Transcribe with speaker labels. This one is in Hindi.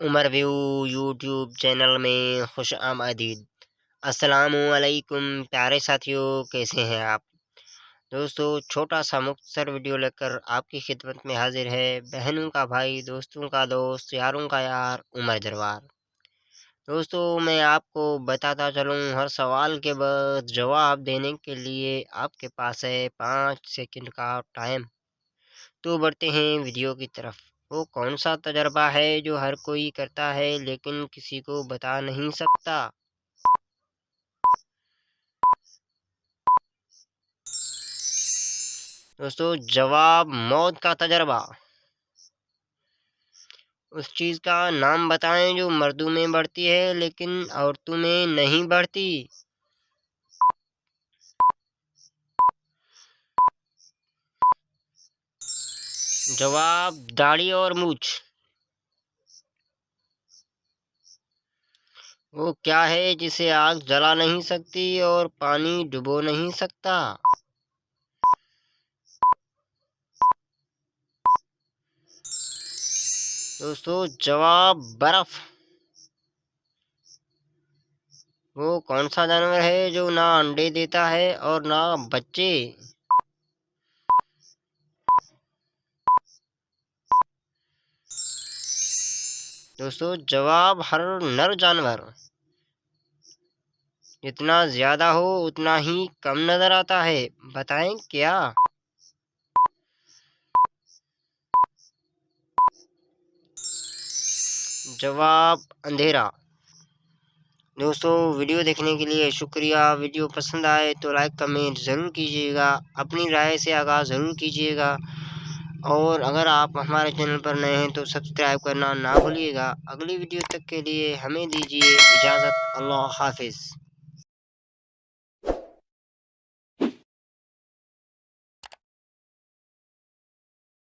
Speaker 1: उमर व्यू यूट्यूब चैनल में खुश आमदीद। अस्सलामुअलैकुम प्यारे साथियों, कैसे हैं आप दोस्तों। छोटा सा मुख्तसर वीडियो लेकर आपकी खिदमत में हाजिर है बहनों का भाई, दोस्तों का दोस्त, यारों का यार उमर जरवार। दोस्तों, मैं आपको बताता चलूँ, हर सवाल के बाद जवाब देने के लिए आपके पास है 5 सेकंड का टाइम। तो बढ़ते हैं वीडियो की तरफ। वो कौन सा तजर्बा है जो हर कोई करता है लेकिन किसी को बता नहीं सकता। दोस्तों, जवाब मौत का तजर्बा। उस चीज का नाम बताएं जो मर्दों में बढ़ती है लेकिन औरतों में नहीं बढ़ती। जवाब दाढ़ी और मूछ। वो क्या है जिसे आग जला नहीं सकती और पानी डुबो नहीं सकता। दोस्तों, जवाब बर्फ। वो कौन सा जानवर है जो ना अंडे देता है और ना बच्चे। दोस्तों, जवाब हर नर जानवर। जितना ज्यादा हो उतना ही कम नजर आता है, बताएं क्या। जवाब अंधेरा। दोस्तों, वीडियो देखने के लिए शुक्रिया। वीडियो पसंद आए तो लाइक कमेंट ज़रूर कीजिएगा, अपनी राय से आगाज़ ज़रूर कीजिएगा और अगर आप हमारे चैनल पर नए हैं तो सब्सक्राइब करना ना भूलिएगा। अगली वीडियो तक के लिए हमें दीजिए इजाज़त। अल्लाह हाफिज़।